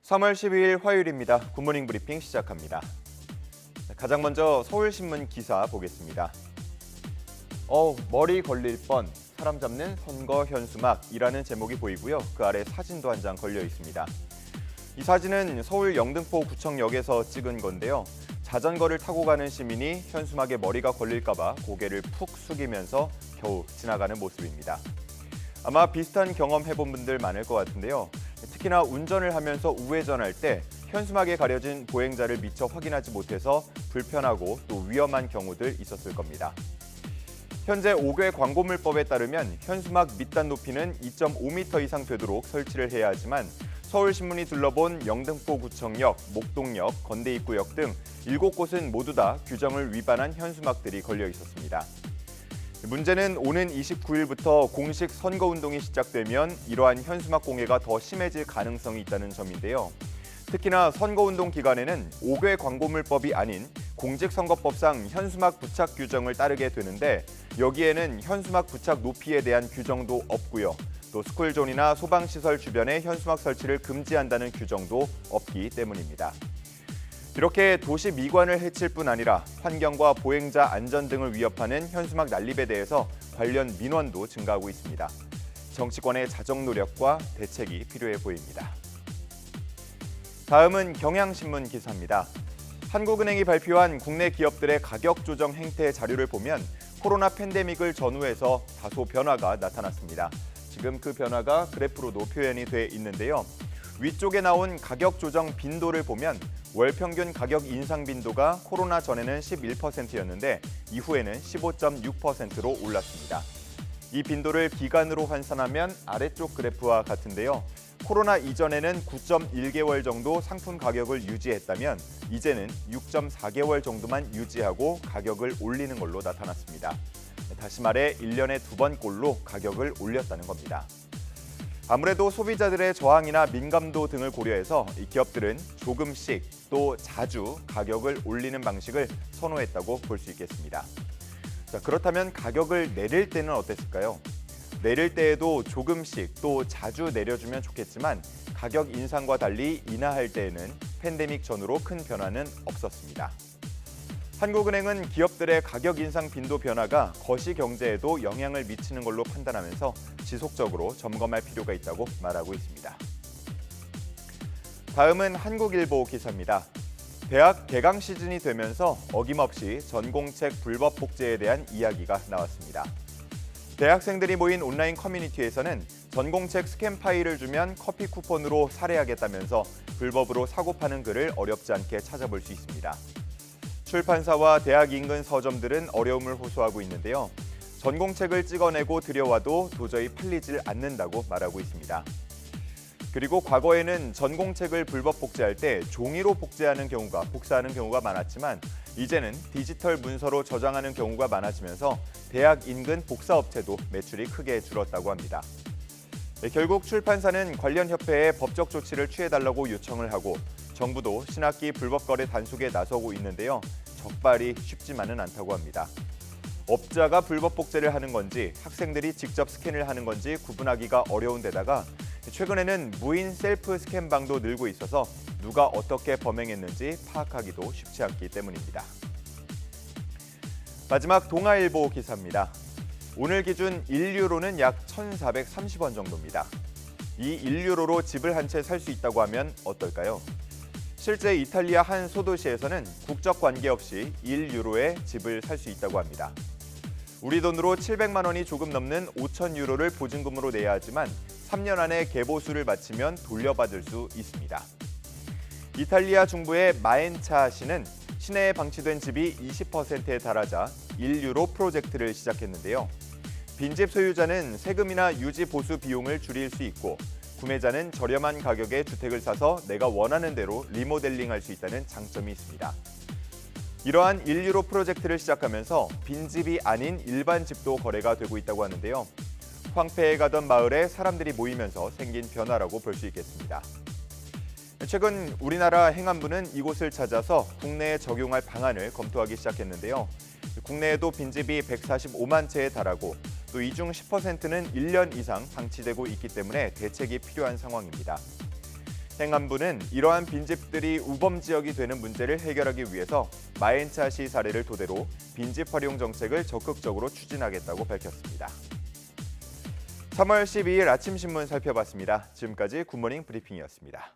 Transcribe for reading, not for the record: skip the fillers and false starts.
3월 12일 화요일입니다. 굿모닝 브리핑 시작합니다. 가장 먼저 서울신문 기사 보겠습니다. 머리 걸릴 뻔, 사람 잡는 선거 현수막이라는 제목이 보이고요. 그 아래 사진도 한 장 걸려 있습니다. 이 사진은 서울 영등포 구청역에서 찍은 건데요. 자전거를 타고 가는 시민이 현수막에 머리가 걸릴까 봐 고개를 푹 숙이면서 겨우 지나가는 모습입니다. 아마 비슷한 경험 해본 분들 많을 것 같은데요. 특히나 운전을 하면서 우회전할 때 현수막에 가려진 보행자를 미처 확인하지 못해서 불편하고 또 위험한 경우들 있었을 겁니다. 현재 5개 광고물법에 따르면 현수막 밑단 높이는 2.5m 이상 되도록 설치를 해야 하지만 서울신문이 둘러본 영등포구청역, 목동역, 건대입구역 등 7곳은 모두 다 규정을 위반한 현수막들이 걸려 있었습니다. 문제는 오는 29일부터 공식 선거운동이 시작되면 이러한 현수막 공해가 더 심해질 가능성이 있다는 점인데요. 특히나 선거운동 기간에는 5개 광고물법이 아닌 공직선거법상 현수막 부착 규정을 따르게 되는데 여기에는 현수막 부착 높이에 대한 규정도 없고요. 또 스쿨존이나 소방시설 주변에 현수막 설치를 금지한다는 규정도 없기 때문입니다. 이렇게 도시 미관을 해칠 뿐 아니라 환경과 보행자 안전 등을 위협하는 현수막 난립에 대해서 관련 민원도 증가하고 있습니다. 정치권의 자정 노력과 대책이 필요해 보입니다. 다음은 경향신문 기사입니다. 한국은행이 발표한 국내 기업들의 가격 조정 행태 자료를 보면 코로나 팬데믹을 전후해서 다소 변화가 나타났습니다. 지금 그 변화가 그래프로도 표현이 돼 있는데요. 위쪽에 나온 가격 조정 빈도를 보면 월 평균 가격 인상 빈도가 코로나 전에는 11%였는데 이후에는 15.6%로 올랐습니다. 이 빈도를 기간으로 환산하면 아래쪽 그래프와 같은데요. 코로나 이전에는 9.1개월 정도 상품 가격을 유지했다면 이제는 6.4개월 정도만 유지하고 가격을 올리는 걸로 나타났습니다. 다시 말해 1년에 2번꼴로 가격을 올렸다는 겁니다. 아무래도 소비자들의 저항이나 민감도 등을 고려해서 이 기업들은 조금씩 또 자주 가격을 올리는 방식을 선호했다고 볼 수 있겠습니다. 자, 그렇다면 가격을 내릴 때는 어땠을까요? 내릴 때에도 조금씩 또 자주 내려주면 좋겠지만 가격 인상과 달리 인하할 때에는 팬데믹 전후로 큰 변화는 없었습니다. 한국은행은 기업들의 가격 인상 빈도 변화가 거시 경제에도 영향을 미치는 걸로 판단하면서 지속적으로 점검할 필요가 있다고 말하고 있습니다. 다음은 한국일보 기사입니다. 대학 개강 시즌이 되면서 어김없이 전공책 불법 복제에 대한 이야기가 나왔습니다. 대학생들이 모인 온라인 커뮤니티에서는 전공책 스캔 파일을 주면 커피 쿠폰으로 사례하겠다면서 불법으로 사고 파는 글을 어렵지 않게 찾아볼 수 있습니다. 출판사와 대학 인근 서점들은 어려움을 호소하고 있는데요. 전공책을 찍어내고 들여와도 도저히 팔리질 않는다고 말하고 있습니다. 그리고 과거에는 전공책을 불법 복제할 때 종이로 복사하는 경우가 많았지만 이제는 디지털 문서로 저장하는 경우가 많아지면서 대학 인근 복사업체도 매출이 크게 줄었다고 합니다. 결국 출판사는 관련 협회에 법적 조치를 취해달라고 요청을 하고 정부도 신학기 불법 거래 단속에 나서고 있는데요. 적발이 쉽지만은 않다고 합니다. 업자가 불법 복제를 하는 건지 학생들이 직접 스캔을 하는 건지 구분하기가 어려운 데다가 최근에는 무인 셀프 스캔방도 늘고 있어서 누가 어떻게 범행했는지 파악하기도 쉽지 않기 때문입니다. 마지막 동아일보 기사입니다. 오늘 기준 1유로는 약 1,430원 정도입니다. 이 1유로로 집을 한 채 살 수 있다고 하면 어떨까요? 실제 이탈리아 한 소도시에서는 국적 관계없이 1유로에 집을 살 수 있다고 합니다. 우리 돈으로 700만 원이 조금 넘는 5,000유로를 보증금으로 내야 하지만 3년 안에 계보수를 마치면 돌려받을 수 있습니다. 이탈리아 중부의 마엔차시는 시내에 방치된 집이 20%에 달하자 1유로 프로젝트를 시작했는데요. 빈집 소유자는 세금이나 유지 보수 비용을 줄일 수 있고 구매자는 저렴한 가격에 주택을 사서 내가 원하는 대로 리모델링할 수 있다는 장점이 있습니다. 이러한 1유로 프로젝트를 시작하면서 빈집이 아닌 일반 집도 거래가 되고 있다고 하는데요. 황폐해 가던 마을에 사람들이 모이면서 생긴 변화라고 볼 수 있겠습니다. 최근 우리나라 행안부는 이곳을 찾아서 국내에 적용할 방안을 검토하기 시작했는데요. 국내에도 빈집이 145만 채에 달하고 또 이 중 10%는 1년 이상 방치되고 있기 때문에 대책이 필요한 상황입니다. 행안부는 이러한 빈집들이 우범 지역이 되는 문제를 해결하기 위해서 마엔차시 사례를 토대로 빈집 활용 정책을 적극적으로 추진하겠다고 밝혔습니다. 3월 12일 아침 신문 살펴봤습니다. 지금까지 굿모닝 브리핑이었습니다.